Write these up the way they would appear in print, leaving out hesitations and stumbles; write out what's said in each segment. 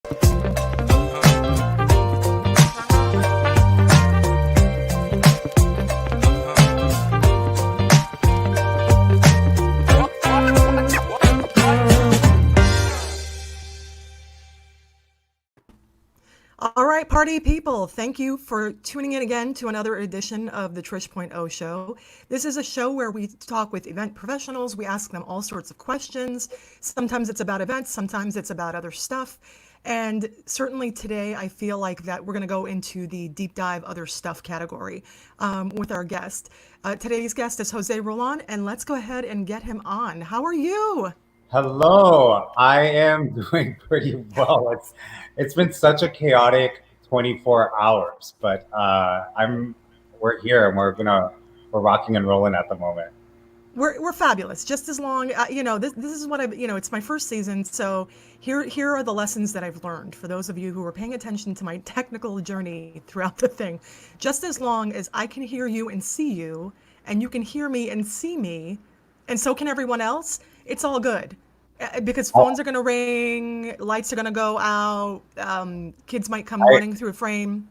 All right, party people, thank you for tuning in again to another edition of the Trish.0 show. This is a show where we talk with event professionals. We ask them all sorts of questions. Sometimes it's about events, sometimes it's about other stuff. And certainly today, I feel like that we're going to go into the deep dive other stuff category with our guest. Today's guest is Jose Rolon, and let's go ahead and get him on. How are you? Hello, I am doing pretty well. It's been such a chaotic 24 hours, but we're here and we're rocking and rolling at the moment. We're fabulous. Just as long, this is what it's my first season, so here are the lessons that I've learned for those of you who are paying attention to my technical journey throughout the thing. Just as long as I can hear you and see you, and you can hear me and see me, and so can everyone else, it's all good. Because phones are going to ring, lights are going to go out, kids might come running through a frame.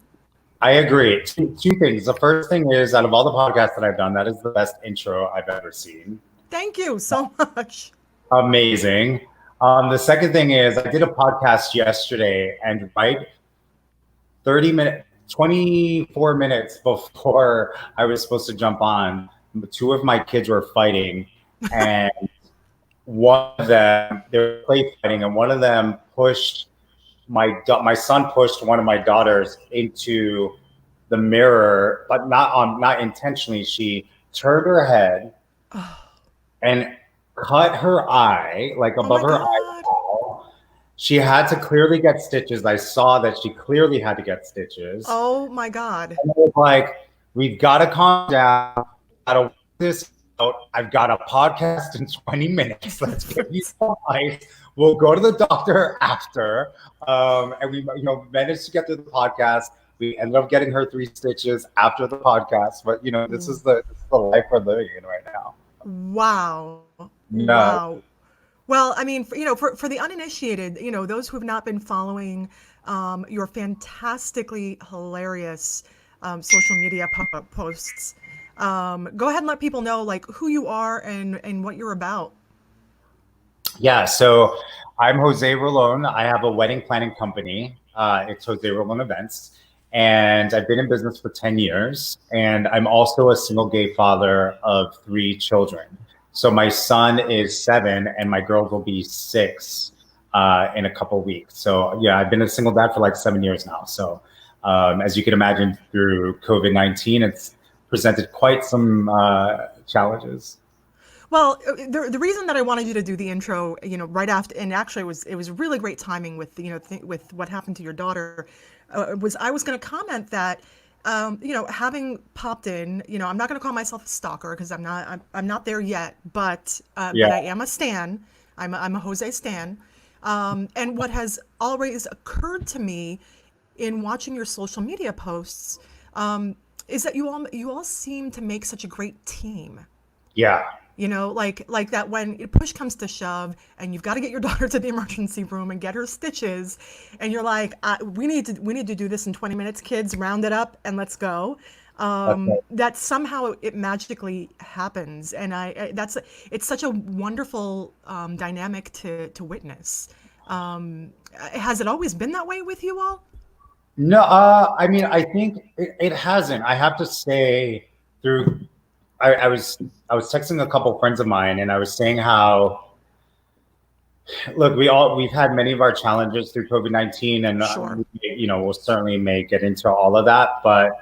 I agree. Two things. The first thing is, out of all the podcasts that I've done, that is the best intro I've ever seen. Thank you so much. Amazing. The second thing is, I did a podcast yesterday, and 24 minutes before I was supposed to jump on, two of my kids were fighting, and one of them, they were play fighting, and one of them pushed my son pushed one of my daughters into the mirror, but not intentionally. She turned her head and cut her eye, like above her eyeball. She had to clearly get stitches. I saw that she clearly had to get stitches. Oh my God. And I was like, we've got to calm down. Gotta work this out. I've got a podcast in 20 minutes. Let's get you some ice. We'll go to the doctor after. And we managed to get through the podcast. We ended up getting her 3 stitches after the podcast. But, this is the life we're living in right now. Wow. No. Wow. Well, I mean, for the uninitiated, those who have not been following your fantastically hilarious social media pop-up posts, go ahead and let people know like who you are and what you're about. Yeah, so I'm Jose Rolon. I have a wedding planning company. It's Jose Rolon Events. And I've been in business for 10 years. And I'm also a single gay father of 3 children. So my son is 7 and my girls will be 6 in a couple weeks. So yeah, I've been a single dad for like 7 years now. So as you can imagine, through COVID-19, it's presented quite some challenges. Well, the reason that I wanted you to do the intro, right after, and actually it was really great timing with, with what happened to your daughter, was I was going to comment that, having popped in, I'm not going to call myself a stalker because I'm not there yet, but I am a stan. I'm a Jose stan. And what has always occurred to me in watching your social media posts, is that you all seem to make such a great team. Yeah. Like that when push comes to shove and you've got to get your daughter to the emergency room and get her stitches, and you're like, we need to do this in 20 minutes, kids, round it up and let's go. That somehow it magically happens, and it's such a wonderful dynamic to witness. Has it always been that way with you all? No, I mean, I think it hasn't. I have to say, I was texting a couple friends of mine, and I was saying how, look, we've had many of our challenges through COVID-19, and Sure. We'll certainly may get into all of that, but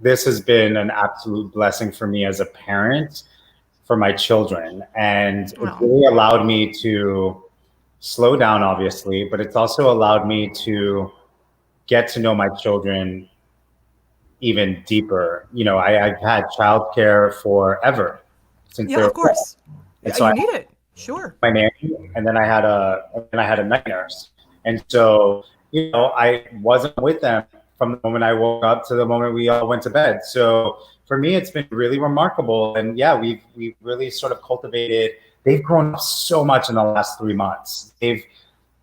this has been an absolute blessing for me as a parent for my children, and it really allowed me to slow down, obviously, but it's also allowed me to get to know my children even deeper. I've had childcare forever since Yeah, of course. And so you need it. Sure. My nanny, and then I had a night nurse, and so I wasn't with them from the moment I woke up to the moment we all went to bed. So for me, it's been really remarkable, and yeah, we've really sort of cultivated. They've grown up so much in the last 3 months.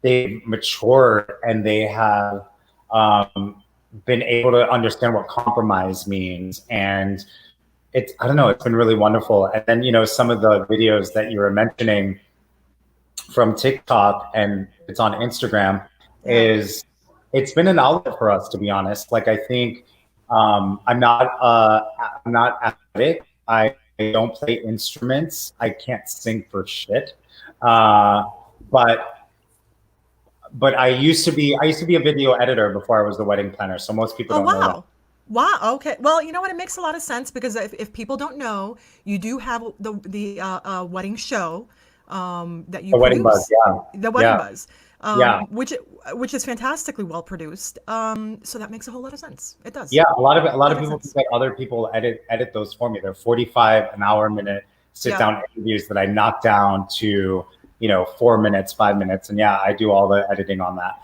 they've matured and they have been able to understand what compromise means. And I don't know, it's been really wonderful. And then, you know, some of the videos that you were mentioning from TikTok and it's on Instagram is, it's been an outlet for us, to be honest. Like, I think I'm not athletic. I don't play instruments. I can't sing for shit. But I used to be a video editor before I was the wedding planner. So most people don't know that. Wow. Okay. Well, you know what? It makes a lot of sense because if people don't know, you do have the wedding show that you The Wedding produce. Buzz, yeah. The Wedding Yeah. Buzz, Yeah. which is fantastically well produced. So that makes a whole lot of sense. It does. Yeah, a lot of people sense. think that other people edit those for me. They're 45 an hour minute sit down interviews that I knock down to, you know, 4 minutes, 5 minutes, and yeah, I do all the editing on that.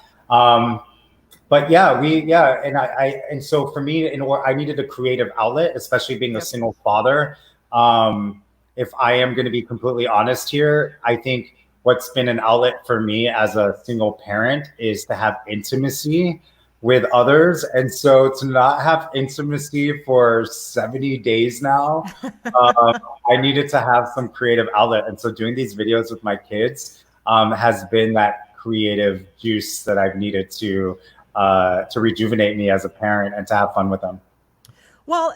But yeah, and so for me, I needed a creative outlet, especially being a single father. If I am going to be completely honest here, I think what's been an outlet for me as a single parent is to have intimacy with others. And so to not have intimacy for 70 days now, I needed to have some creative outlet. And so doing these videos with my kids has been that creative juice that I've needed to rejuvenate me as a parent and to have fun with them. Well,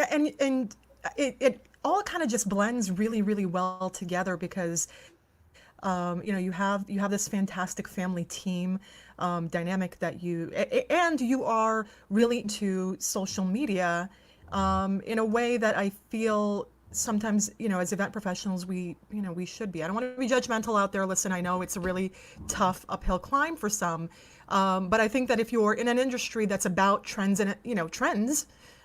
and it all kind of just blends really, really well together because you know, you have this fantastic family team dynamic that you are really into social media in a way that I feel sometimes, you know, as event professionals, we should be. I don't want to be judgmental out there. Listen, I know it's a really tough uphill climb for some, but I think that if you're in an industry that's about trends and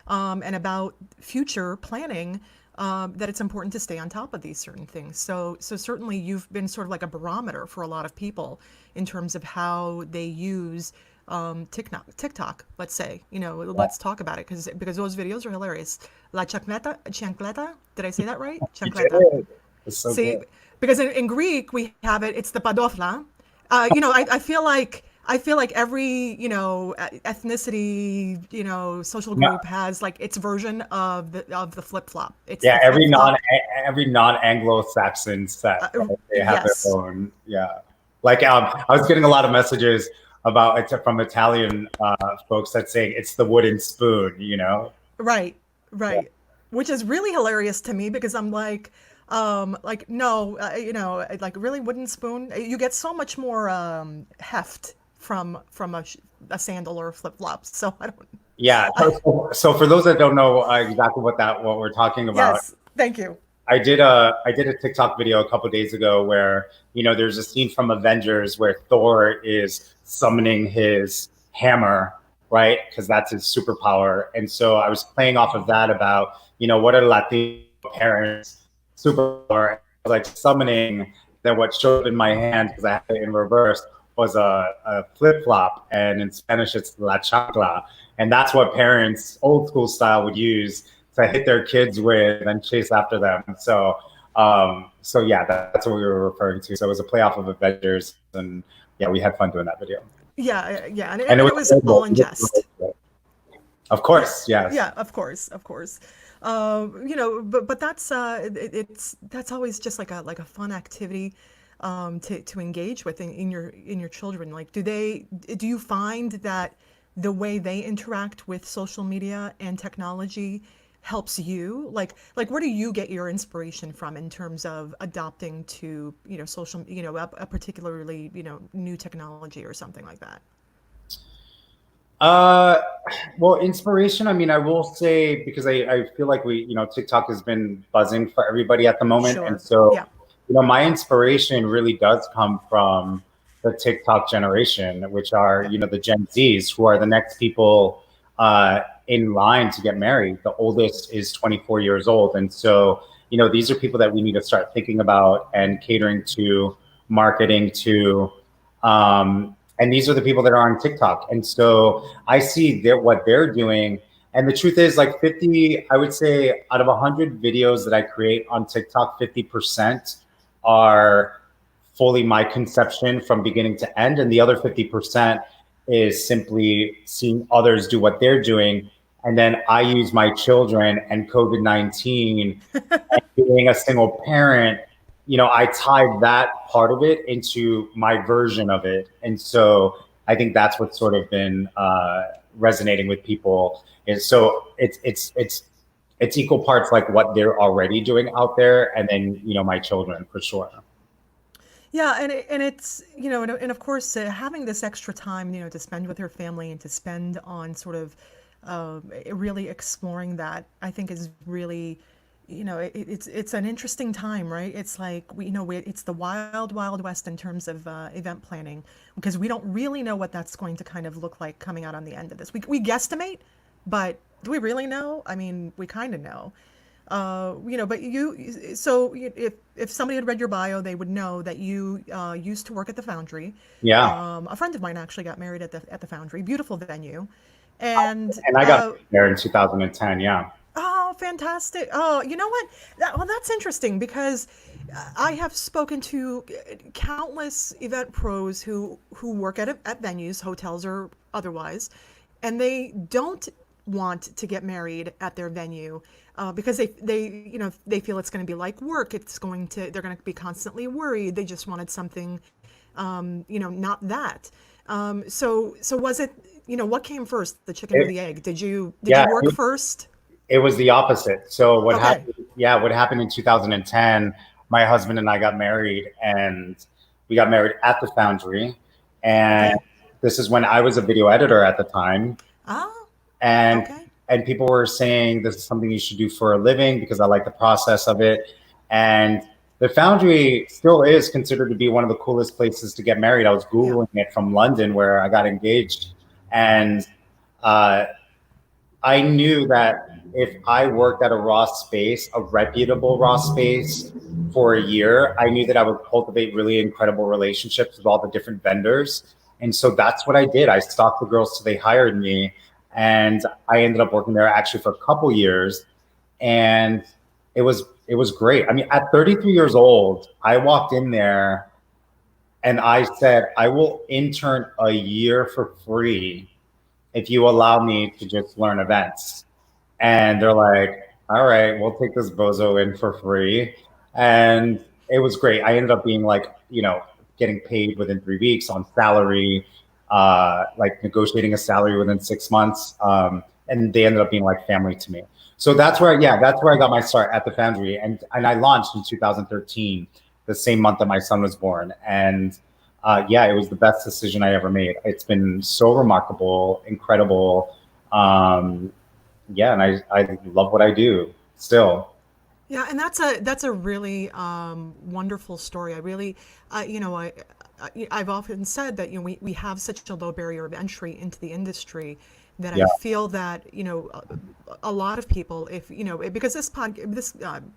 and about future planning, that it's important to stay on top of these certain things. So certainly you've been sort of like a barometer for a lot of people in terms of how they use TikTok, let's say, you know, let's talk about it because those videos are hilarious. La chancleta, did I say that right? Chancleta. It's so See, good. because in Greek we have it's the padofla. You know, I feel like every, you know, ethnicity, you know, social group has like its version of the flip flop. It's every non-Anglo-Saxon set, right? They have their own. Yeah, like I was getting a lot of messages about it from Italian folks that saying it's the wooden spoon, you know? Right. Which is really hilarious to me because I'm like no, you know, like really wooden spoon. You get so much more heft from a sandal or a flip flops. So I don't. Yeah. So for those that don't know exactly what we're talking about. Yes. Thank you. I did a TikTok video a couple of days ago where, you know, there's a scene from Avengers where Thor is summoning his hammer, right? Because that's his superpower. And so I was playing off of that about, you know, what are Latino parents' superpower? Like summoning, then what showed in my hand, because I had it in reverse, was a flip flop. And in Spanish, it's la chancla. And that's what parents, old school style, would use to hit their kids with and chase after them. So yeah, that's what we were referring to. So it was a playoff of Avengers, and yeah, we had fun doing that video. Yeah, and it was all in jest. Of course, yes. Yeah, of course. You know, but that's that's always just like a fun activity to engage with in your children. Like, do you find that the way they interact with social media and technology helps you? Like where do you get your inspiration from in terms of adopting to, you know, social, you know, a particularly, you know, new technology or something like that? Well, inspiration, I mean, I will say, because I feel like you know, TikTok has been buzzing for everybody at the moment. Sure. And so, Yeah. you know, my inspiration really does come from the TikTok generation, which are, you know, the Gen Zs, who are the next people in line to get married. The oldest is 24 years old. And so, you know, these are people that we need to start thinking about and catering to, marketing to. And these are the people that are on TikTok. And so I see what they're doing. And the truth is, like, I would say out of 100 videos that I create on TikTok, 50% are fully my conception from beginning to end. And the other 50% is simply seeing others do what they're doing. And then I use my children and COVID-19 and being a single parent, I tied that part of it into my version of it. And so I think that's what's sort of been resonating with people. Is so it's equal parts like what they're already doing out there, and then my children for sure. Yeah, and it's and of course having this extra time to spend with your family and to spend on sort of really exploring that, I think is really it's an interesting time, right? It's like it's the wild west in terms of event planning, because we don't really know what that's going to kind of look like coming out on the end of this. We guesstimate, but do we really know? I mean, we kind of know. But if somebody had read your bio, they would know that you used to work at the Foundry. Yeah. A friend of mine actually got married at the Foundry. Beautiful venue, and I got there in 2010. Yeah. oh, fantastic! Oh, you know what? That's interesting, because I have spoken to countless event pros who work at venues, hotels or otherwise, and they don't want to get married at their venue because they feel it's going to be like work. They're going to be constantly worried. They just wanted something, not that. So was it, what came first, the chicken or the egg? Did you work first? It was the opposite. So what happened? Yeah, what happened in 2010? My husband and I got married, and we got married at the Foundry, and this is when I was a video editor at the time. Oh, and people were saying this is something you should do for a living, because I like the process of it. And the Foundry still is considered to be one of the coolest places to get married. I was Googling it from London, where I got engaged, and I knew that if I worked at a raw space, a reputable raw space, for a year, I knew that I would cultivate really incredible relationships with all the different vendors. And so that's what I did. I stalked the girls till they hired me. And I ended up working there actually for a couple years. And it was great. I mean, at 33 years old, I walked in there and I said, I will intern a year for free if you allow me to just learn events. And they're like, all right, we'll take this bozo in for free. And it was great. I ended up being like, getting paid within 3 weeks on salary, like negotiating a salary within 6 months. And they ended up being like family to me. So that's where I got my start at the Foundry. And I launched in 2013, the same month that my son was born. And it was the best decision I ever made. It's been so remarkable, incredible. And I love what I do still. Yeah, and that's a really wonderful story. I really, I've often said that we have such a low barrier of entry into the industry, that I feel that a lot of people, if because this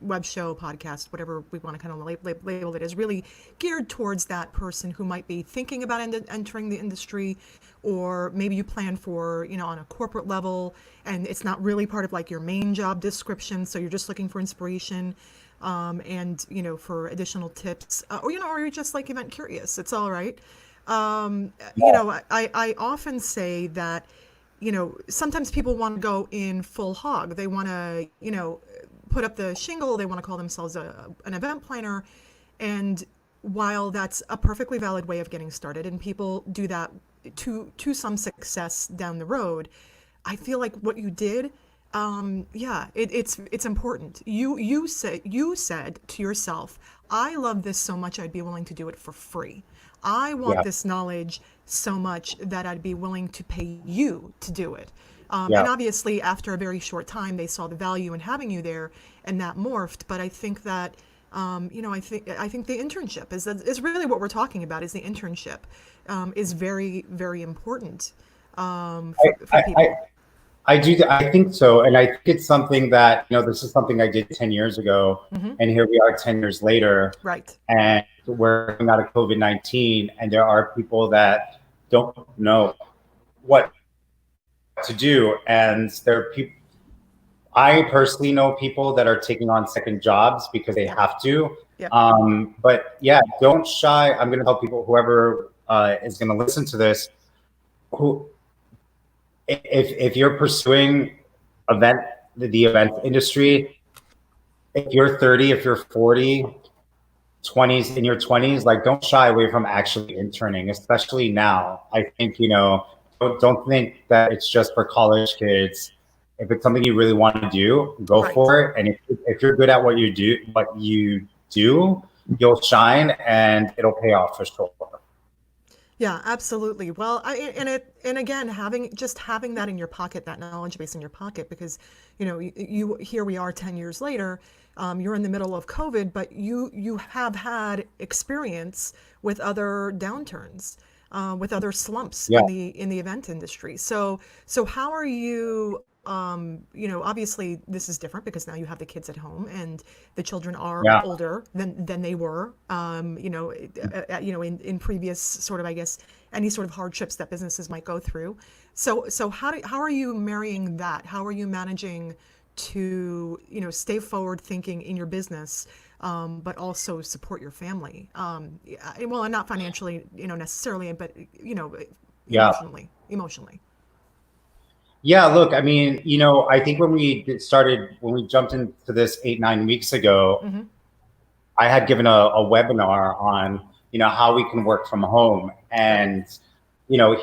web show, podcast, whatever we want to kind of label it, is really geared towards that person who might be thinking about entering the industry, or maybe you plan for on a corporate level and it's not really part of like your main job description, so you're just looking for inspiration and for additional tips, or you're just like event curious. It's all right. I often say that sometimes people want to go in full hog. They want to, put up the shingle. They want to call themselves an event planner. And while that's a perfectly valid way of getting started, and people do that to some success down the road, I feel like what you did, it's important. You said to yourself, I love this so much I'd be willing to do it for free. I want this knowledge so much that I'd be willing to pay you to do it. And obviously, after a very short time, they saw the value in having you there, and that morphed. But I think that, I think the internship is really what we're talking about. Is the internship is very, very important for people. I think so. And I think it's something that, this is something I did 10 years ago, and here we are 10 years later. Right. And we're coming out of COVID-19, and there are people that don't know what to do. And there are people, I personally know people that are taking on second jobs because they have to. Yeah. But yeah, don't shy. I'm going to tell people, whoever is going to listen to this, who, if you're pursuing event the event industry, if you're 30, if you're 40, 20s, in your 20s, like don't shy away from actually interning, especially now. I think, don't think that it's just for college kids. If it's something you really want to do, go Right. for it. And if you're good at what you do, you'll shine and it'll pay off for sure. Yeah, absolutely. Well, and again, having that in your pocket, that knowledge base in your pocket, because you here we are 10 years later. You're in the middle of COVID, but you have had experience with other downturns, with other slumps Yeah, in the event industry. So how are you? Obviously this is different because now you have the kids at home and the children are yeah. older than they were, in previous sort of, I guess, any sort of hardships that businesses might go through. So how are you marrying that? How are you managing to, stay forward thinking in your business, but also support your family? Well, and not financially, necessarily, but, Yeah. emotionally. Yeah, look, I mean, I think when we jumped into this 8, 9 weeks ago, Mm-hmm. I had given a webinar on, how we can work from home. Right. And,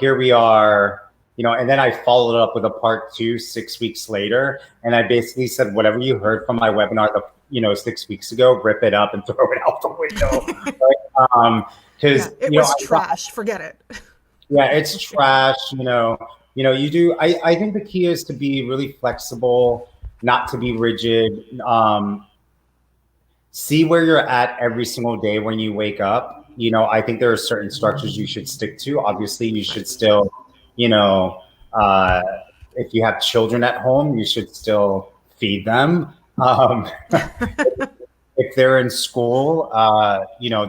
here we are, and then I followed up with a part two 6 weeks later. And I basically said, whatever you heard from my webinar, 6 weeks ago, rip it up and throw it out the window. Right? Yeah, Because, it was trash. Forget it. yeah, it's trash. You do. I think the key is to be really flexible, not to be rigid. See where you're at every single day when you wake up. I think there are certain structures you should stick to. Obviously, you should Right. still, you know, uh, if you have children at home, you should still feed them. If they're in school,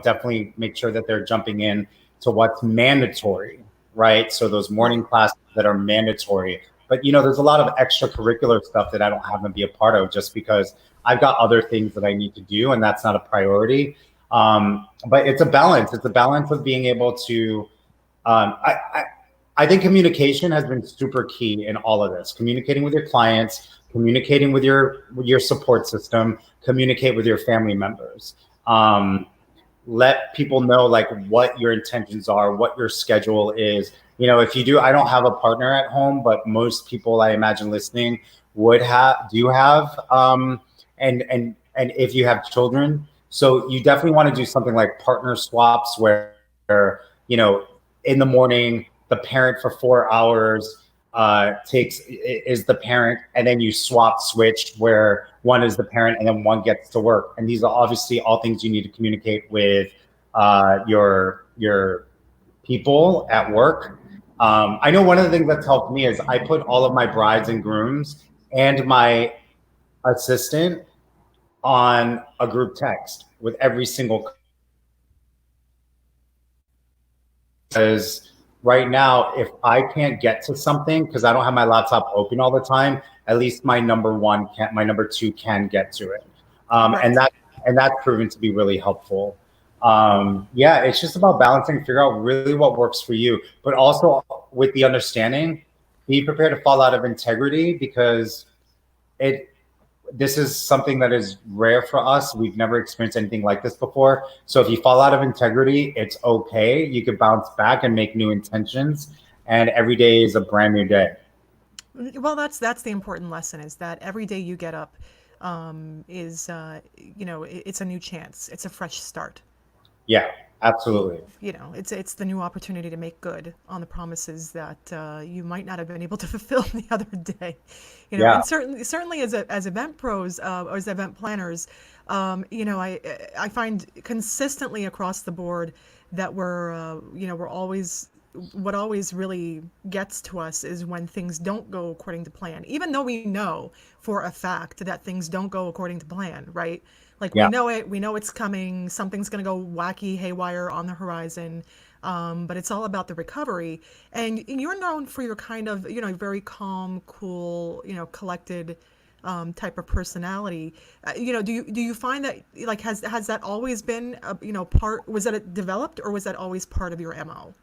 definitely make sure that they're jumping in to what's mandatory, right? So those morning Right. classes that are mandatory. But there's a lot of extracurricular stuff that I don't have to be a part of just because I've got other things that I need to do, and that's not a priority. But it's a balance. It's a balance of being able to. I think communication has been super key in all of this. Communicating with your clients, communicating with your support system, communicate with your family members. Let people know like what your intentions are, what your schedule is. If you do, I don't have a partner at home, but most people I imagine listening do have, and if you have children, so you definitely want to do something like partner swaps where, you know, in the morning, the parent for 4 hours is the parent, and then you switch where one is the parent and then one gets to work. And these are obviously all things you need to communicate with your people at work. I know one of the things that's helped me is I put all of my brides and grooms and my assistant on a group text with every single, because right now, if I can't get to something because I don't have my laptop open all the time, at least my my number two can get to it, and Right. that's proven to be really helpful. Yeah, it's just about balancing, figure out really what works for you, but also with the understanding, be prepared to fall out of integrity because it this is something that is rare for us. We've never experienced anything like this before. So if you fall out of integrity, it's okay. You can bounce back and make new intentions. And every day is a brand new day. Well, that's the important lesson, is that every day you get up, is it's a new chance. It's a fresh start. Yeah, absolutely. It's the new opportunity to make good on the promises that you might not have been able to fulfill the other day. Yeah, And certainly as event pros, or as event planners, I find consistently across the board that we're always, what always really gets to us is when things don't go according to plan, even though we know for a fact that things don't go according to plan, right? Like yeah, we know it's coming, something's going to go wacky, haywire on the horizon. But it's all about the recovery. And you're known for your kind of, very calm, cool, collected type of personality. Do you find that like has that always been part? Was that developed, or was that always part of your MO?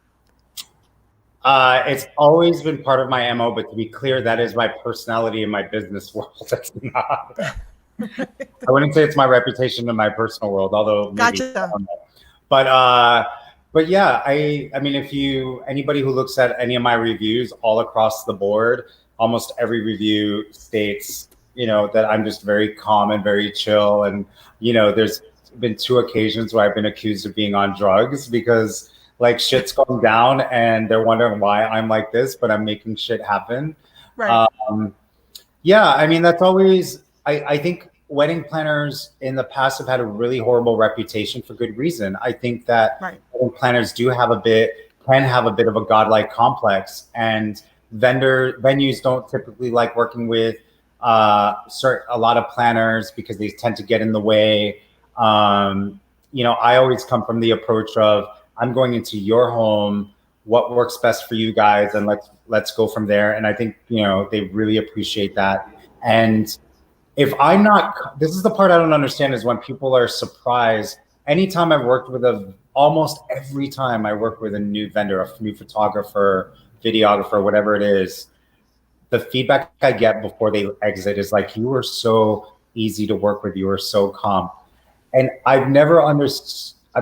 It's always been part of my MO, but to be clear, that is my personality in my business world. That's not. I wouldn't say it's my reputation in my personal world, although maybe. Gotcha. But but yeah, I mean, if you anybody who looks at any of my reviews all across the board, almost every review states, that I'm just very calm and very chill. And there's been 2 occasions where I've been accused of being on drugs because like shit's going down and they're wondering why I'm like this, but I'm making shit happen. Right. Yeah, I mean, that's always, I think wedding planners in the past have had a really horrible reputation for good reason. I think that Right. wedding planners can have a bit of a godlike complex, and venues don't typically like working with a lot of planners because they tend to get in the way. I always come from the approach of I'm going into your home, what works best for you guys, and let's go from there. And I think they really appreciate that. And if I'm not, this is the part I don't understand, is when people are surprised. Anytime I've worked with almost every time I work with a new vendor, a new photographer, videographer, whatever it is, the feedback I get before they exit is like, you were so easy to work with. You were so calm. And I've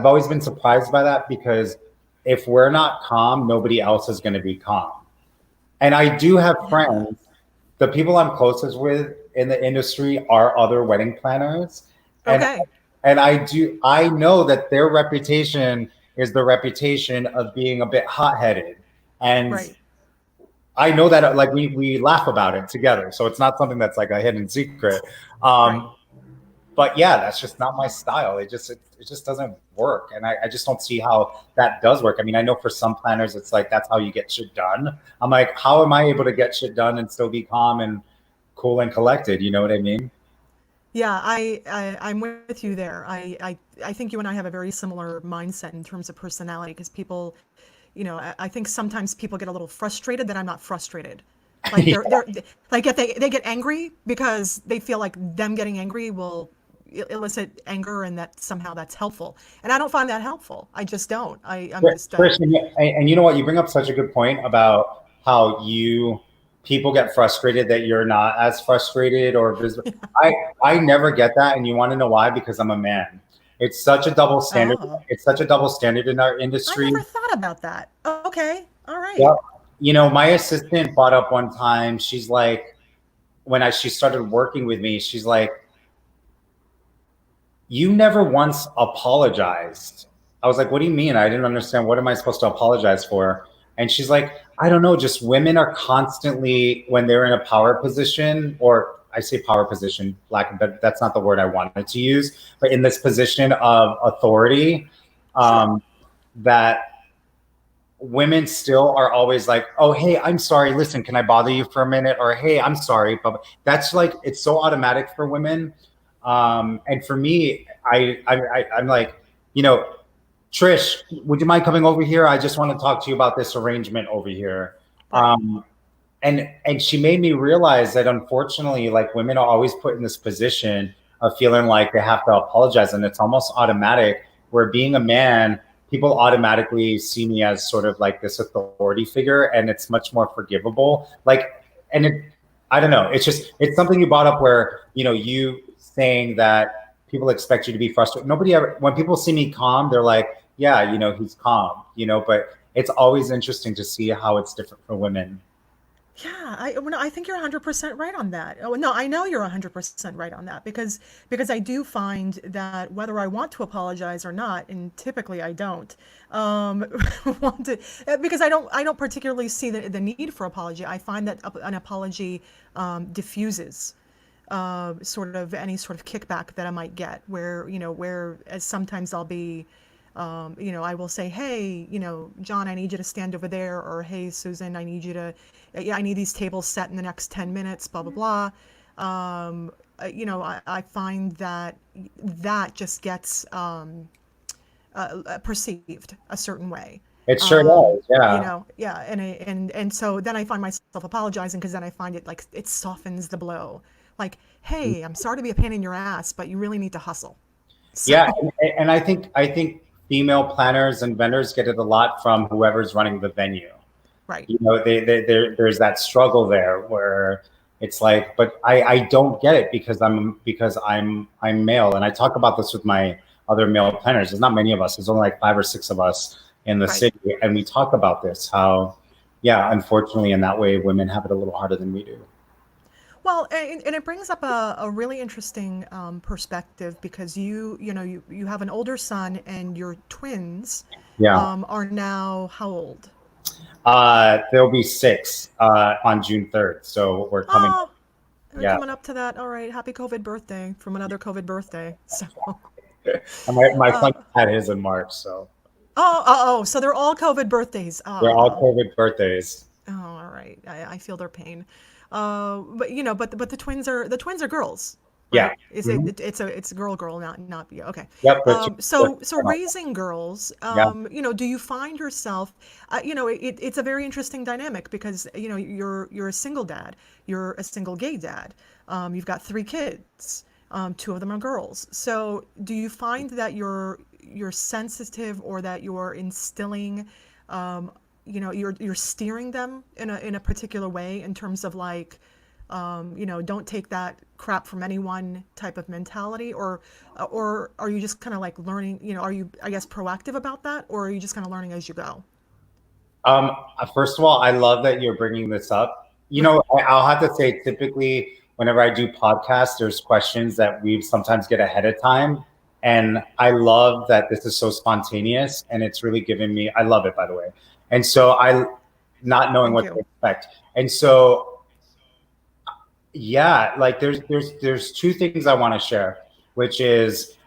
always been surprised by that, because if we're not calm, nobody else is going to be calm. And I do have friends, the people I'm closest with in the industry are other wedding planners. Okay. And I know that their reputation is the reputation of being a bit hot-headed. And Right. I know that, like, we laugh about it together. So it's not something that's like a hidden secret. Right. But yeah, that's just not my style. It just doesn't work. And I just don't see how that does work. I mean, I know for some planners, it's like, that's how you get shit done. I'm like, how am I able to get shit done and still be calm and cool and collected? You know what I mean? Yeah, I'm with you there. I think you and I have a very similar mindset in terms of personality, because people, I think sometimes people get a little frustrated that I'm not frustrated. Like they're like, if they get angry because they feel like them getting angry will elicit anger, and that somehow that's helpful. And I don't find that helpful. I just don't. I'm just Christian, and you know what? You bring up such a good point about how people get frustrated that you're not as frustrated or visible. I never get that, and you want to know why? Because I'm a man. It's such a double standard. oh, It's such a double standard in our I industry. never thought about that. Okay, all right. Yeah. My assistant brought up one time, she's like, she started working with me, she's like, you never once apologized. I was like, what do you mean? I didn't understand. What am I supposed to apologize for? And she's like, I don't know. Just women are constantly, when they're in a power position, or I say power position, but that's not the word I wanted to use, but in this position of authority, Sure. that women still are always like, oh, hey, I'm sorry. Listen, can I bother you for a minute? Or, hey, I'm sorry. But that's like, it's so automatic for women. And for me, I'm like, Trish, would you mind coming over here? I just want to talk to you about this arrangement over here. Right. And she made me realize that, unfortunately, like, women are always put in this position of feeling like they have to apologize, and it's almost automatic, where being a man, people automatically see me as sort of like this authority figure, and it's much more forgivable. Like, and I don't know, it's something you brought up where, you saying that people expect you to be frustrated. Nobody ever, when people see me calm, they're like, yeah, he's calm, but it's always interesting to see how it's different for women. Yeah, I think you're 100% right on that. Oh, no, I know you're 100% right on that, because I do find that whether I want to apologize or not, and typically I don't, um, want to, because I don't particularly see the need for apology. I find that an apology diffuses sort of any sort of kickback that I might get, where as sometimes I'll be, I will say, hey, John, I need you to stand over there, or hey, Susan, I need you to, yeah, I need these tables set in the next 10 minutes, blah, blah, blah. I find that that just gets perceived a certain way. It sure does, yeah. Yeah, and so then I find myself apologizing, because then I find it like it softens the blow, like, hey, I'm sorry to be a pain in your ass, but you really need to hustle. So, Yeah, and I think female planners and vendors get it a lot from whoever's running the venue. right. There's that struggle there where it's like, but I don't get it because I'm male, and I talk about this with my other male planners. There's not many of us. There's only like 5 or 6 of us in the Right. city, and we talk about this how, yeah, unfortunately, in that way, women have it a little harder than we do. Well, and it brings up a really interesting perspective because you have an older son and your twins Yeah, are now how old? there'll be 6 on June 3rd, so we're coming. Oh, we're Yeah, coming up to that. All right, happy COVID birthday from another COVID birthday. So, and my uh, son had his in March, so so they're all COVID birthdays. they're all Oh, COVID birthdays. oh, all right. I feel their pain. But but the twins are girls, Yeah. right? Is Mhm. it's a girl, not yeah. Okay. Yep. That's So raising girls, yeah. do you find yourself, it's a very interesting dynamic because you're a single dad, you're a single gay dad, you've got 3 kids, 2 of them are girls. So do you find that you're sensitive or that you're instilling um, you're steering them in a particular way in terms of like don't take that crap from anyone type of mentality, or are you just kind of like learning, are you, I guess, proactive about that, or are you just kind of learning as you go? First of all, I love that you're bringing this up. I'll have to say, typically, whenever I do podcasts, there's questions that we sometimes get ahead of time. And I love that this is so spontaneous and it's really given me, I love it, by the way. And so not knowing Thank what to you. expect. And so, yeah, like there's 2 things I want to share, which is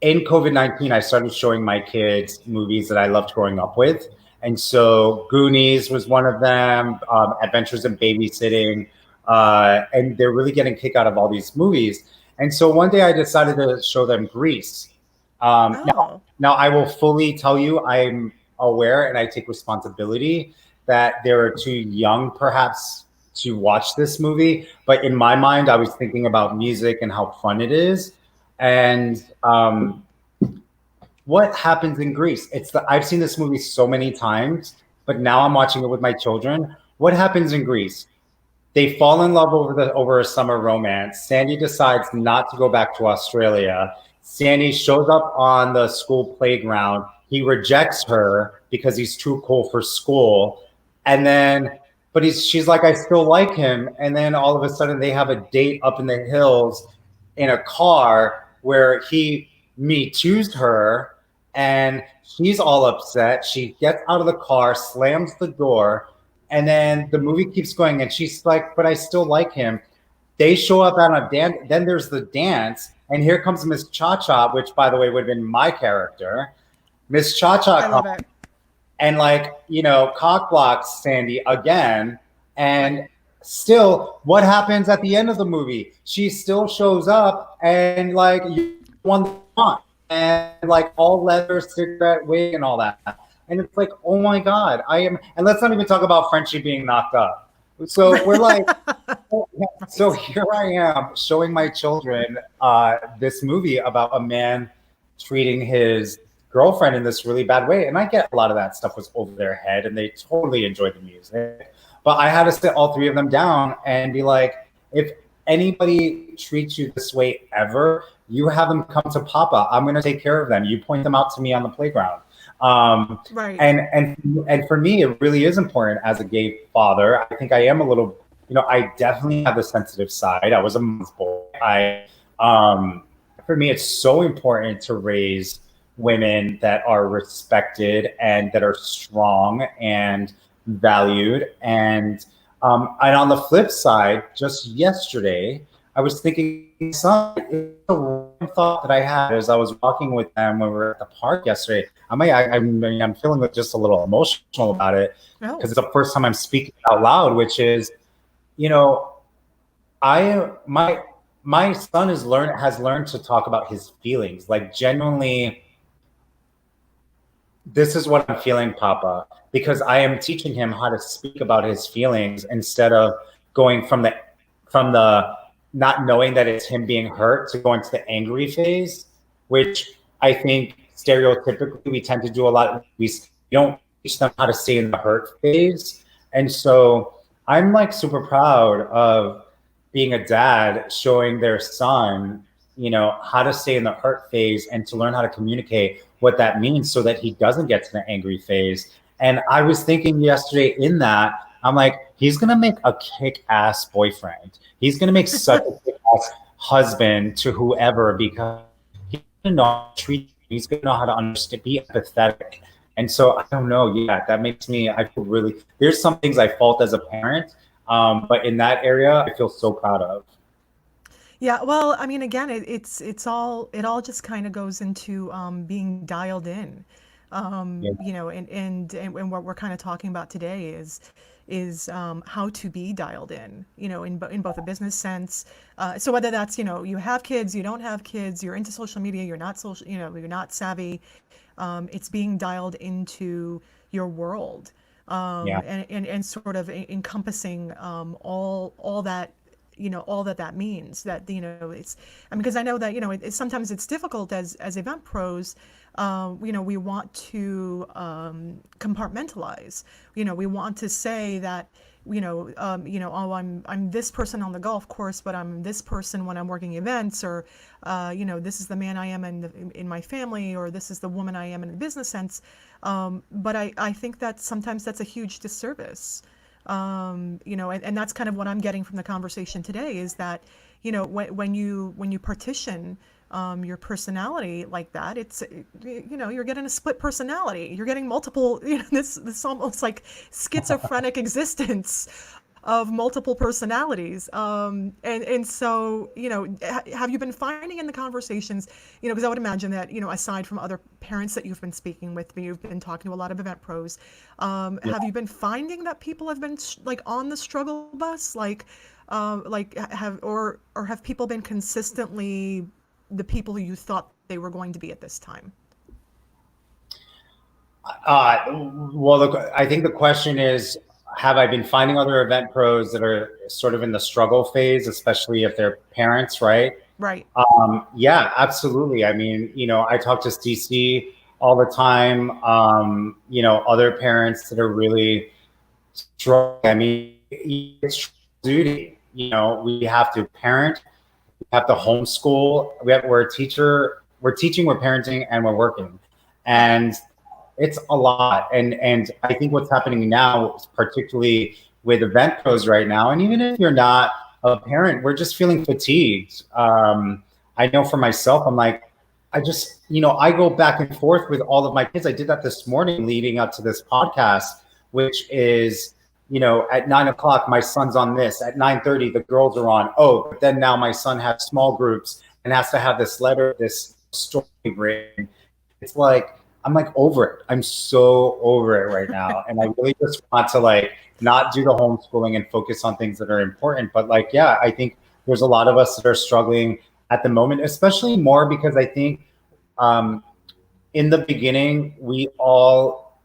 in COVID-19, I started showing my kids movies that I loved growing up with. And so Goonies was one of them, Adventures in Babysitting, and they're really getting a kick out of all these movies. And so one day I decided to show them Grease. Now, Oh, now I will fully tell you I'm aware and I take responsibility that they're too young perhaps to watch this movie. But in my mind, I was thinking about music and how fun it is. And what happens in Greece? I've seen this movie so many times, but now I'm watching it with my children. What happens in Greece? They fall in love over a summer romance. Sandy decides not to go back to Australia. Sandy shows up on the school playground. He rejects her because he's too cool for school. And then, but she's like, I still like him. And then all of a sudden they have a date up in the hills in a car where he me too's her, and she's all upset. She gets out of the car, slams the door, and then the movie keeps going, and she's like, but I still like him. They show up on a dance. Then there's the dance, and here comes Miss Cha Cha, which, by the way, would have been my character. Miss Cha I Cha love comes it. and, like, cock blocks Sandy again. Right. And still, what happens at the end of the movie? She still shows up and, like, you won the hunt, and, like, all leather, cigarette, wig, and all that. And it's like, oh my God, and let's not even talk about Frenchie being knocked up. So we're like, so Right. here I am showing my children this movie about a man treating his girlfriend in this really bad way. And I get a lot of that stuff was over their head and they totally enjoyed the music. But I had to sit all 3 of them down and be like, if anybody treats you this way ever, you have them come to Papa. I'm going to take care of them. You point them out to me on the playground. Um, Right. and for me, it really is important as a gay father. I think I am a little, I definitely have the sensitive side. I was a mom's boy. For me, it's so important to raise women that are respected and that are strong and valued. And on the flip side, just yesterday, I was thinking, son, it's a random thought that I had as I was walking with them when we were at the park yesterday. I'm feeling just a little emotional about it Oh, because it's the first time I'm speaking out loud, which is, you know, I my son has learned to talk about his feelings, like genuinely. This is what I'm feeling, Papa, because I am teaching him how to speak about his feelings instead of going from the not knowing that it's him being hurt to go into the angry phase, which I think stereotypically we tend to do a lot. We don't teach them how to stay in the hurt phase. And so I'm like super proud of being a dad, showing their son, you know, how to stay in the hurt phase and to learn how to communicate what that means so that he doesn't get to the angry phase. And I was thinking yesterday in that, I'm like, he's going to make a kick-ass boyfriend. He's going to make such a kick-ass husband to whoever, because he's going to know how to treat, he's going to know how to understand, be empathetic. And so I don't know. Yeah, that makes me, I feel really, there's some things I fault as a parent, but in that area, I feel so proud of. Yeah, well, I mean, again, it all just kind of goes into being dialed in. Yeah. You know, and what we're kind of talking about today is how to be dialed in. You know, in both a business sense. So whether that's, you know, you have kids, you don't have kids, you're into social media, you're not social, you know, you're not savvy. It's being dialed into your world, Yeah. and sort of encompassing all that, you know, all that that means. That, you know, it's, I mean, because I know that, you know, sometimes it's difficult as event pros. You know, we want to compartmentalize. You know, we want to say that, oh, I'm this person on the golf course, but I'm this person when I'm working events, or you know, this is the man I am in my family, or this is the woman I am in a business sense. But I think that sometimes that's a huge disservice. You know, and that's kind of what I'm getting from the conversation today, is that, you know, when you partition your personality like that, it's, you know, you're getting a split personality. You're getting multiple, you know, this almost like schizophrenic existence of multiple personalities. And so, you know, have you been finding in the conversations, you know, because I would imagine that, you know, aside from other parents that you've been speaking with, you've been talking to a lot of event pros, Yeah. have you been finding that people have been like on the struggle bus, like or have people been consistently the people who you thought they were going to be at this time? Well, look, I think the question is, have I been finding other event pros that are sort of in the struggle phase, especially if they're parents, right? Right. Yeah, absolutely. I mean, you know, I talk to CC all the time. You know, other parents that are really struggling. I mean, it's duty. You know, we have to parent, we have to homeschool. We're a teacher. We're teaching, we're parenting, and we're working, Right. and it's a lot. And I think what's happening now, particularly with event pros right now, and even if you're not a parent, we're just feeling fatigued. I know for myself, I'm like, I just, you know, I go back and forth with all of my kids. I did that this morning leading up to this podcast, which is, you know, at 9 o'clock, my son's on this. At 9:30, the girls are on. Oh, but then now my son has small groups and has to have this letter, this story written. It's like, I'm like over it. I'm so over it right now. And I really just want to like not do the homeschooling and focus on things that are important. But like, yeah, I think there's a lot of us that are struggling at the moment, especially more because I think um, in the beginning, we all,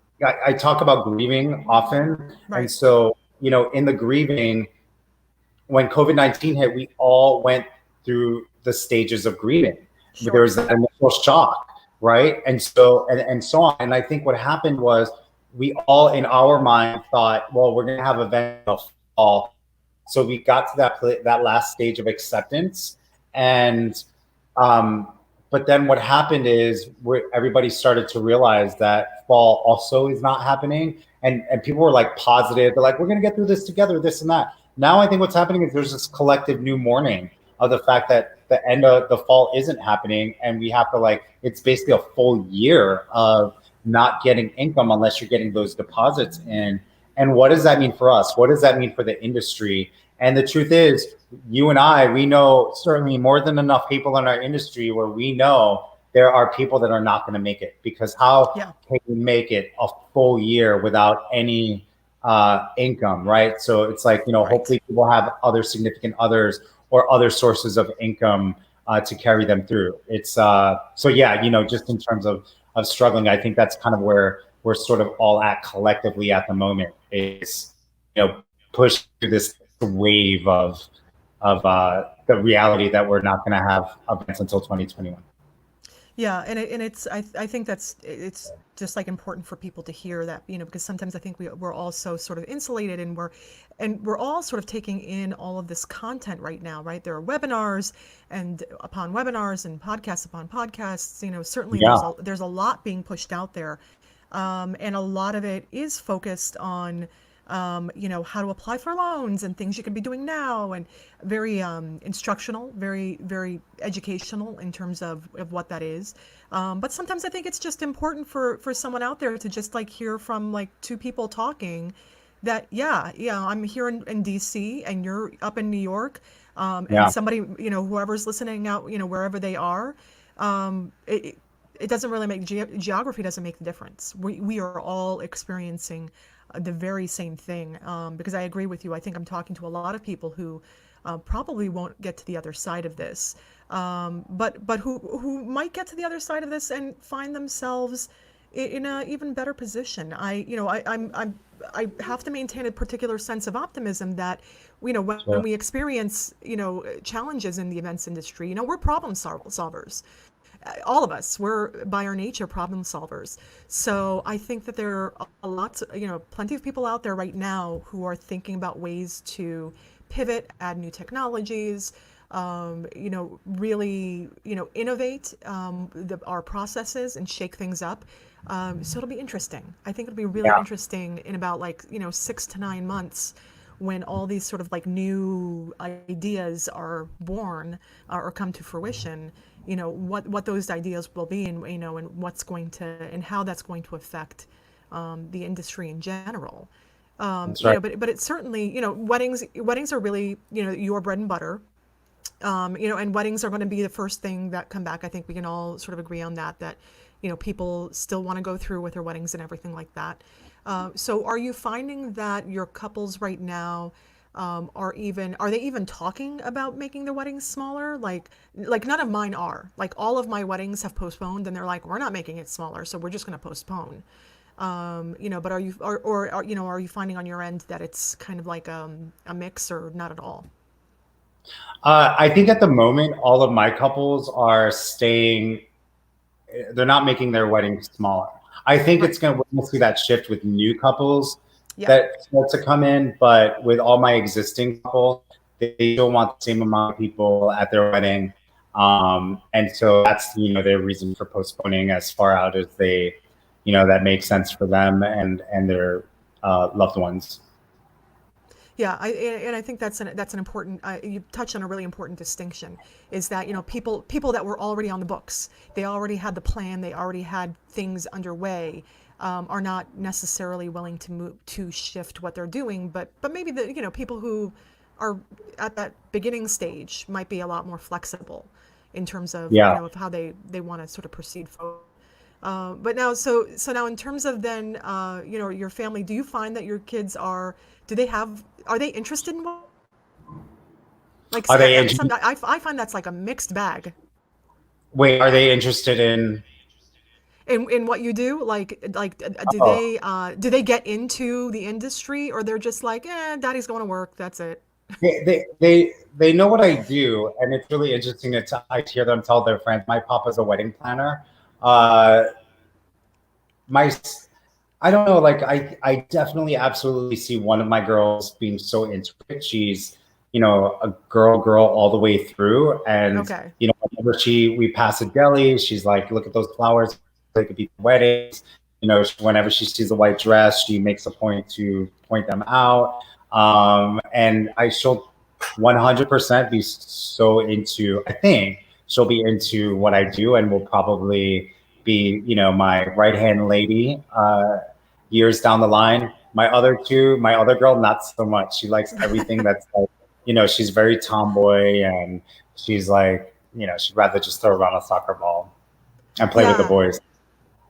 I talk about grieving often. And Right. so, you know, in the grieving, when COVID-19 hit, we all went through the stages of grieving. There Sure. was that initial shock, right? And so, and so on. And I think what happened was we all in our mind thought, well, we're going to have events in the fall. So we got to that last stage of acceptance. And, um, but then what happened is everybody started to realize that fall also is not happening. And people were like positive. They're like, we're going to get through this together, this and that. Now I think what's happening is there's this collective new mourning of the fact that the end of the fall isn't happening, and we have to like, it's basically a full year of not getting income unless you're getting those deposits in. And what does that mean for us? What does that mean for the industry? And the truth is, you and I, we know certainly more than enough people in our industry where we know there are people that are not going to make it, because how Yeah. can you make it a full year without any income, right? So it's like, you know, Right. hopefully people have other significant others or other sources of income to carry them through. It's so yeah, you know, just in terms of struggling, I think that's kind of where we're sort of all at collectively at the moment, is, you know, push through this wave of the reality that we're not going to have events until 2021. Yeah, and it's I think it's just like important for people to hear that, because sometimes I think we're all so sort of insulated, and we're all sort of taking in all of this content right now, right? There are webinars and upon webinars and podcasts upon podcasts. Certainly Yeah, there's a lot being pushed out there, and a lot of it is focused on, how to apply for loans and things you can be doing now, and very instructional, very, very educational in terms of what that is. But sometimes I think it's just important for someone out there to just like hear from like two people talking that, yeah, I'm here in DC and you're up in New York, and yeah, somebody, whoever's listening out, wherever they are, it, it doesn't really make geography doesn't make the difference. We are all experiencing the very same thing, because I agree with you. I think I'm talking to a lot of people who probably won't get to the other side of this, but who might get to the other side of this and find themselves in a even better position. I have to maintain a particular sense of optimism that, when sure. we experience, challenges in the events industry, we're problem solvers. All of us, we're by our nature problem solvers. So I think that there are a lots, plenty of people out there right now who are thinking about ways to pivot, add new technologies, really, innovate our processes and shake things up. So it'll be interesting. I think it'll be really Yeah, interesting in about like, 6 to 9 months, when all these sort of like new ideas are born, or come to fruition, what those ideas will be, and what's going to, and how that's going to affect the industry in general. that's right. But it's certainly, weddings are really, your bread and butter. And weddings are going to be the first thing that come back. I think we can all sort of agree on that, people still want to go through with their weddings and everything like that. So are you finding that your couples right now, are they even talking about making their weddings smaller? Like none of mine are. Like all of my weddings have postponed, and they're like, we're not making it smaller, so we're just going to postpone. But are you, are you finding on your end that it's kind of like a mix, or not at all? I think at the moment, all of my couples are staying, they're not making their weddings smaller. I think Right. it's going to, we'll see that shift with new couples Yeah. that start to come in, but with all my existing couples, they still want the same amount of people at their wedding. And so that's, their reason for postponing as far out as they, that makes sense for them and their loved ones. Yeah, and I think that's an important. You touched on a really important distinction. Is that, people that were already on the books, they already had the plan, they already had things underway, are not necessarily willing to move to shift what they're doing. But maybe the, people who are at that beginning stage might be a lot more flexible in terms of, Yeah. of how they want to sort of proceed forward. But now, so now in terms of then, your family, do you find that your kids do they have, are they interested in what, like, Are they, I find that's like a mixed bag wait, are they interested in, in what you do. Like, oh, do they get into the industry, or they're just like, daddy's going to work, that's it. they know what I do, and it's really interesting I hear them tell their friends. My papa's a wedding planner. Uh, my I don't know, like I definitely absolutely see one of my girls being so into it. She's, a girl all the way through. And, Okay. whenever we pass a deli, she's like, look at those flowers, they could be weddings. Whenever she sees a white dress, she makes a point to point them out. And she'll 100% be so into, I think she'll be into what I do, and will probably be, my right hand lady years down the line. My other girl, not so much. She likes everything that's like, she's very tomboy, and she's like, she'd rather just throw around a soccer ball and play with the Yeah. boys.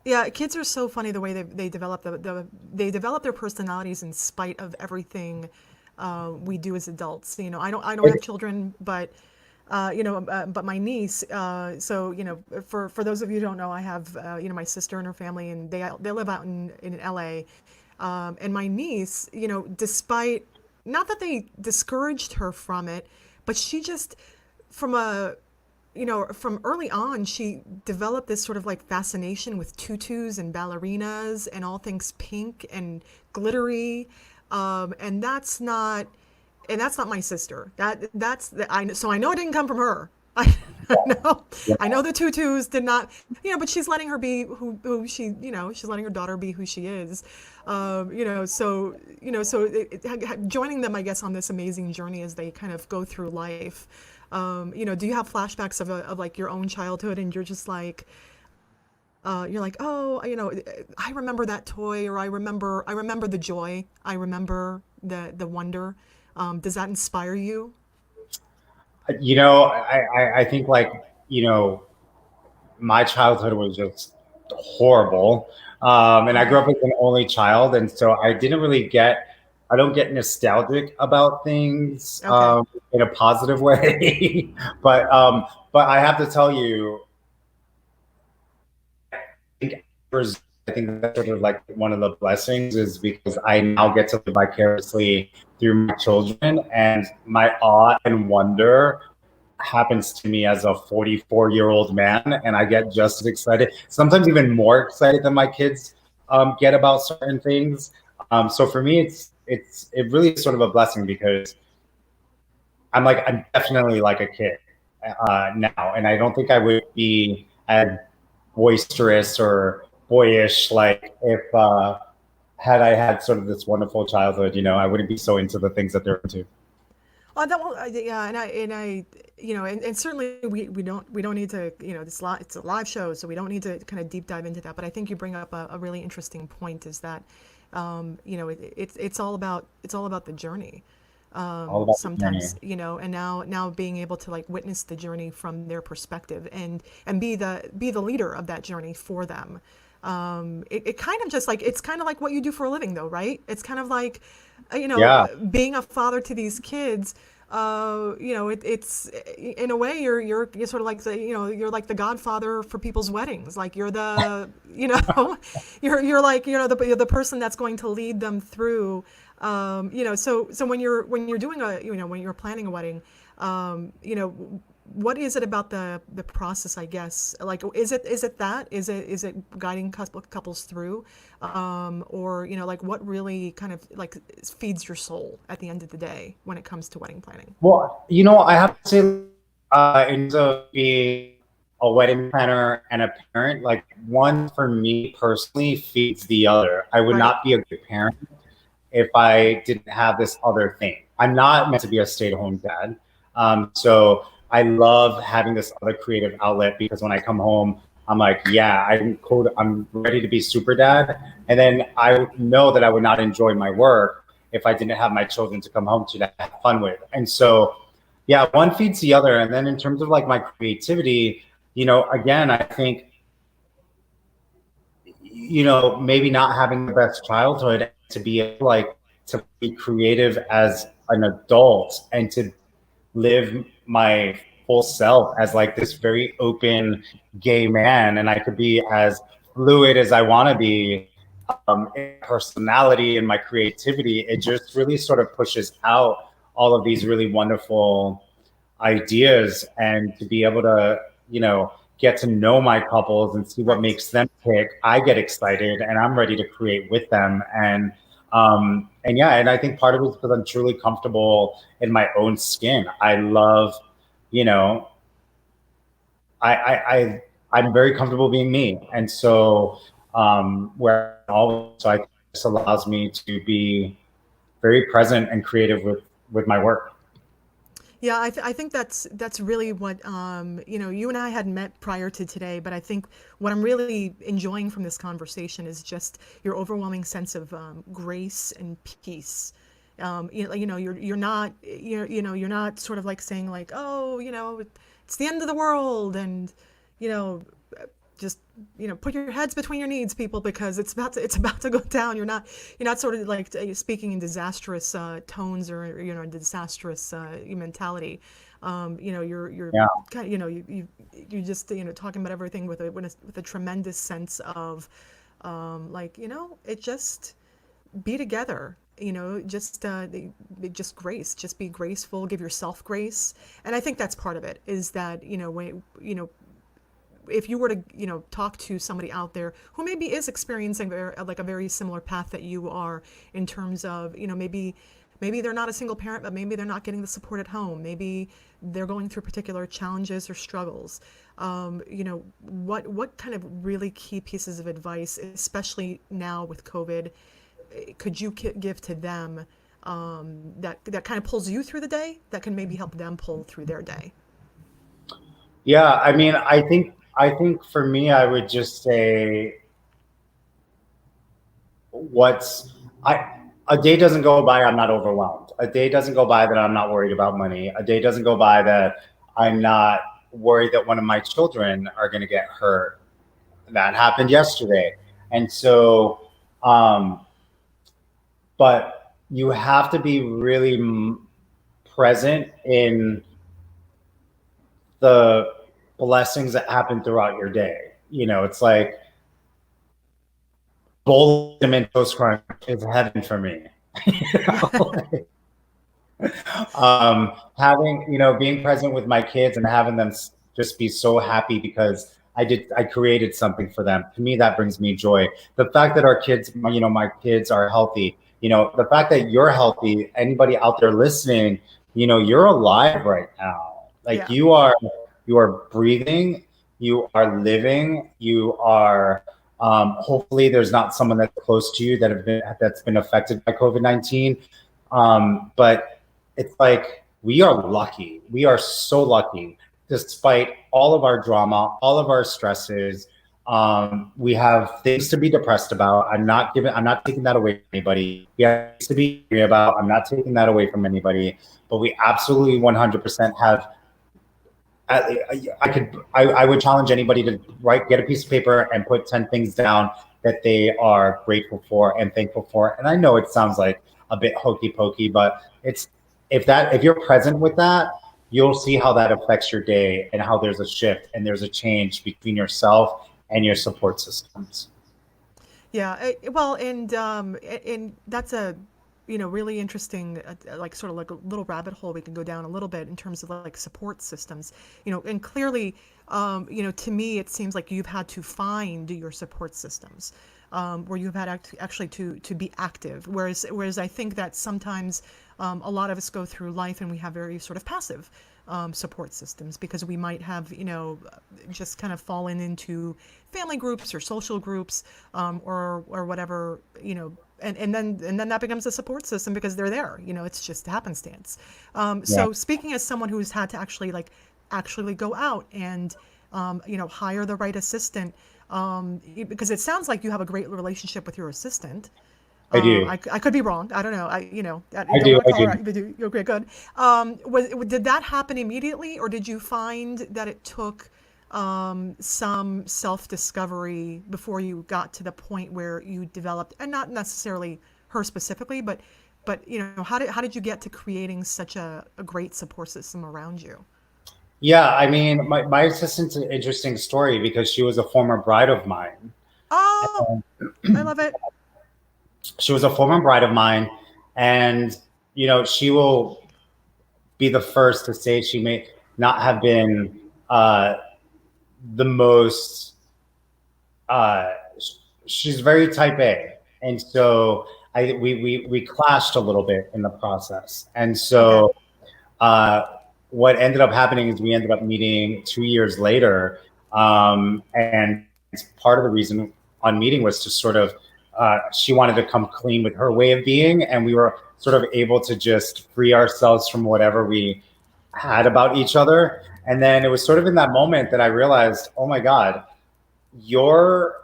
Yeah, kids are so funny the way they develop they develop their personalities in spite of everything we do as adults. I don't have children, but but my niece. So for those of you who don't know, I have my sister and her family, and they live out in LA. And my niece, despite, not that they discouraged her from it, but she just, from a, from early on, she developed this sort of like fascination with tutus and ballerinas and all things pink and glittery. And that's not my sister. So I know it didn't come from her. I know, I know the tutus did not, but she's letting her be who she, she's letting her daughter be who she is. Joining them, I guess, on this amazing journey as they kind of go through life. Do you have flashbacks of like your own childhood and you're just like, you're like, oh, I remember that toy, or I remember the joy, I remember the wonder. Does that inspire you? I think like, my childhood was just horrible. And I grew up as an only child. And so I don't get nostalgic about things Okay. in a positive way. But I have to tell you, think I think that's sort of like one of the blessings is because I now get to live vicariously through my children, and my awe and wonder happens to me as a 44-year-old man, and I get just as excited, sometimes even more excited than my kids get about certain things. So for me, it really is sort of a blessing because I'm definitely like a kid now, and I don't think I would be as boisterous or boyish like if had I had sort of this wonderful childhood. I wouldn't be so into the things that they're into. That will, yeah, and I, and certainly we don't need to, it's a live show, so we don't need to kind of deep dive into that. But I think you bring up a really interesting point is that, it's all about the journey. All about the journey. Sometimes, and now being able to like witness the journey from their perspective and be the leader of that journey for them. It kind of just like, it's kind of like what you do for a living though, right? It's kind of like, Yeah. being a father to these kids. It's in a way you're sort of like you're like the godfather for people's weddings. Like you're the you're like you're the person that's going to lead them through. So when you're doing when you're planning a wedding, what is it about the process, I guess? Like, is it guiding couples through, or like what really kind of like feeds your soul at the end of the day when it comes to wedding planning? Well, I have to say, in terms of being a wedding planner and a parent, like one for me personally feeds the other. I would Right. not be a good parent if I didn't have this other thing. I'm not meant to be a stay-at-home dad. So I love having this other creative outlet because when I come home, I'm like, yeah, I'm ready to be super dad. And then I know that I would not enjoy my work if I didn't have my children to come home to have fun with. And so, yeah, one feeds the other. And then in terms of like my creativity, again, I think, maybe not having the best childhood to be able, like to be creative as an adult and to live my full self as like this very open gay man, and I could be as fluid as I want to be in personality and my creativity. It just really sort of pushes out all of these really wonderful ideas, and to be able to get to know my couples and see what Right. makes them tick, I get excited and I'm ready to create with them. And yeah, and I think part of it is because I'm truly comfortable in my own skin. I love, you know I'm very comfortable being me, and so where always, so I think this allows me to be very present and creative with my work. Yeah, I think that's really what you and I had met prior to today, but I think what I'm really enjoying from this conversation is just your overwhelming sense of grace and peace. You're not sort of like saying like, oh, it's the end of the world, and you know just put your heads between your knees, people, because it's about to go down. You're not sort of like speaking in disastrous tones, or disastrous mentality. You're Yeah. kind of, you just talking about everything with a tremendous sense of, like, it just be together. just grace, just be graceful, give yourself grace. And I think that's part of it, is that, when, if you were to, talk to somebody out there who maybe is experiencing like a very similar path that you are, in terms of, maybe they're not a single parent, but maybe they're not getting the support at home. Maybe they're going through particular challenges or struggles. What kind of really key pieces of advice, especially now with COVID, could you give to them, that kind of pulls you through the day, that can maybe help them pull through their day? Yeah, I mean, I think for me, I would just say, what's I a day doesn't go by I'm not overwhelmed. A day doesn't go by that I'm not worried about money. A day doesn't go by that I'm not worried that one of my children are going to get hurt. That happened yesterday. And so, but you have to be really present in the blessings that happen throughout your day. It's like bowl and toast crunch is heaven for me. Having, being present with my kids and having them just be so happy because I created something for them. To me, that brings me joy. The fact that our kids, my kids are healthy, the fact that you're healthy, anybody out there listening, you're alive right now. Like, Yeah. you are breathing, you are living, you are, hopefully there's not someone that's close to you that's been affected by COVID-19. But it's like, we are lucky. We are so lucky, despite all of our drama, all of our stresses. We have things to be depressed about. I'm not taking that away from anybody. We have things to be angry about. I'm not taking that away from anybody. But we absolutely 100% have. I would challenge anybody to get a piece of paper and put 10 things down that they are grateful for and thankful for. And I know it sounds like a bit hokey pokey, but if you're present with that, you'll see how that affects your day and how there's a shift and there's a change between yourself and your support systems. Yeah, well, and that's a, really interesting, like sort of like a little rabbit hole we can go down a little bit, in terms of like support systems. And clearly, to me, it seems like you've had to find your support systems, where you've had actually to be active. Whereas I think that sometimes, a lot of us go through life and we have very sort of passive, support systems, because we might have, just kind of fallen into family groups or social groups, or whatever, and then that becomes a support system because they're there. It's just happenstance. So speaking as someone who's had to actually go out and, hire the right assistant, because it sounds like you have a great relationship with your assistant. I do. I could be wrong. I don't know. I don't I do. want to I call her do. out, but okay, good. Did that happen immediately, or did you find that it took, some self-discovery before you got to the point where you developed, and not necessarily her specifically, but how did you get to creating such a great support system around you? Yeah, I mean, my assistant's an interesting story because she was a former bride of mine. Oh, I love it. She was a former bride of mine, and she will be the first to say she may not have been, the most. Uh, she's very type A, and so we clashed a little bit in the process, and Okay. so, uh, what ended up happening is we ended up meeting 2 years later, and part of the reason on meeting was to sort of, she wanted to come clean with her way of being, and we were sort of able to just free ourselves from whatever we had about each other. And then it was sort of in that moment that I realized, oh my God, your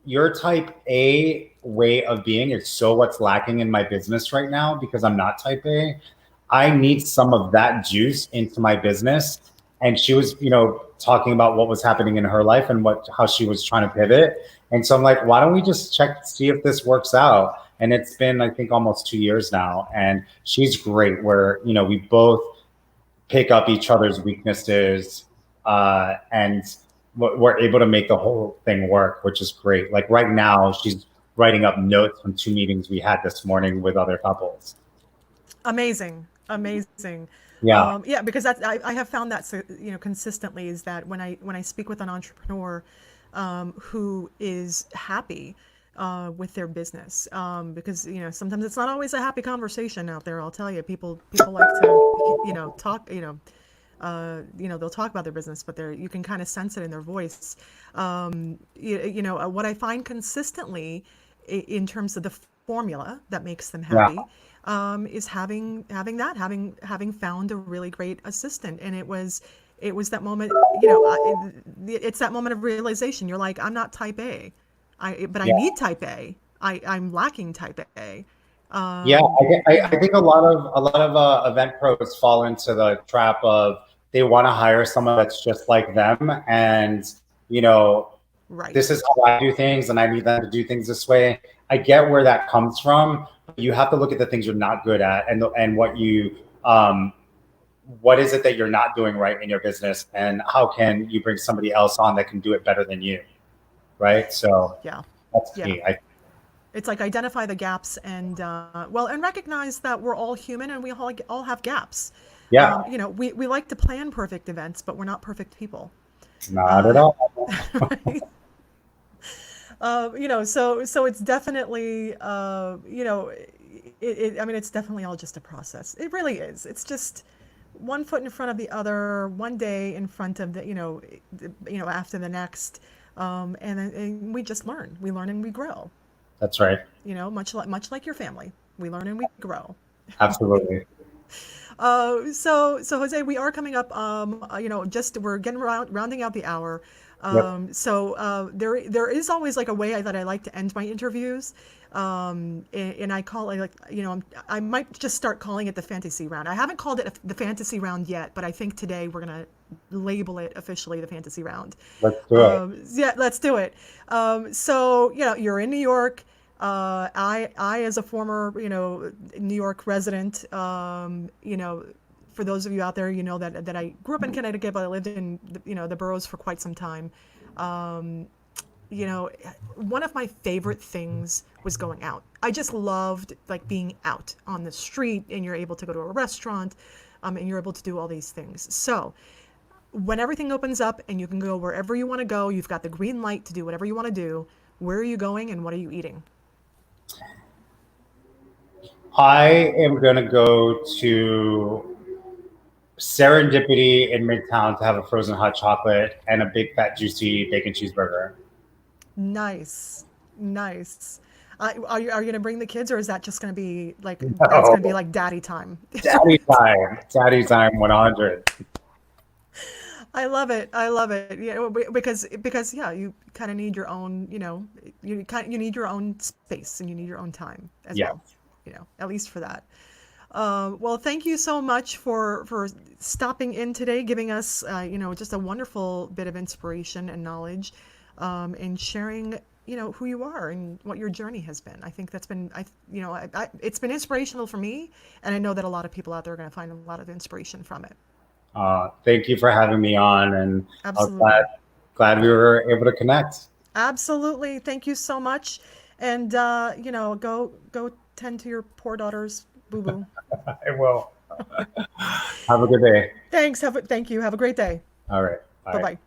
your type A way of being is so what's lacking in my business right now because I'm not type A. I need some of that juice into my business. And she was, talking about what was happening in her life and how she was trying to pivot. And so I'm like, why don't we just check to see if this works out? And it's been, I think, almost 2 years now. And she's great where, we both pick up each other's weaknesses, and we're able to make the whole thing work, which is great. Like right now, she's writing up notes from 2 meetings we had this morning with other couples. Amazing, amazing. Yeah. Yeah, because I have found that consistently is that when I speak with an entrepreneur who is happy with their business, because sometimes it's not always a happy conversation out there. I'll tell you, people like to talk, they'll talk about their business, but you can kind of sense it in their voice. What I find consistently in terms of the formula that makes them Yeah. happy is having found a really great assistant. And it was that moment, it's that moment of realization. You're like, I'm not type A, but I Yeah. need type A. I'm lacking type A. Yeah, Um, I think a lot of event pros fall into the trap of they want to hire someone that's just like them, and you know, this right. is how I do things, and I need them to do things this way. I get where that comes from. You have to look at the things you're not good at, and what is it that you're not doing right in your business, and how can you bring somebody else on that can do it better than you, right? So Yeah. that's Yeah. key. It's like identify the gaps and recognize that we're all human and we all have gaps. Yeah, We like to plan perfect events, but we're not perfect people. not at Uh, all. right? So it's definitely, I mean, it's definitely all just a process. It really is. It's just one foot in front of the other, one day in front of after the next, and we just learn. We learn and we grow. That's right. Much like your family, we learn and we grow. Absolutely. So Jose, we are coming up. Just we're getting rounding out the hour. Yep. There is always like a way that I like to end my interviews, and I call it I might just start calling it the fantasy round. I haven't called it the fantasy round yet, but I think today we're gonna label it officially the fantasy round. Let's do it. Yeah, let's do it. You're in New York. I as a former, New York resident, for those of you out there, that I grew up in Connecticut, but I lived in, the boroughs for quite some time. Um, One of my favorite things was going out. I just loved like being out on the street, and you're able to go to a restaurant, and you're able to do all these things. So when everything opens up and you can go wherever you want to go, you've got the green light to do whatever you want to do. Where are you going and what are you eating? I am going to go to Serendipity in Midtown to have a frozen hot chocolate and a big fat juicy bacon cheeseburger. Nice, nice. Are you gonna bring the kids, or is that just gonna be like that's gonna be No, like daddy time? daddy time 100. I love it. I love it. Yeah, because yeah, you kind of need your own. You need your own space and you need your own time as Yeah, well. At least for that. Well, thank you so much for stopping in today, giving us just a wonderful bit of inspiration and knowledge, and sharing who you are and what your journey has been. I think that's been it's been inspirational for me, and I know that a lot of people out there are going to find a lot of inspiration from it. thank you for having me on, and I was Absolutely. glad we were able to connect. Absolutely. Thank you so much. And go tend to your poor daughter's boo boo. I will. Have a good day. Thanks. Thank you. Have a great day. All right. Bye Bye. bye.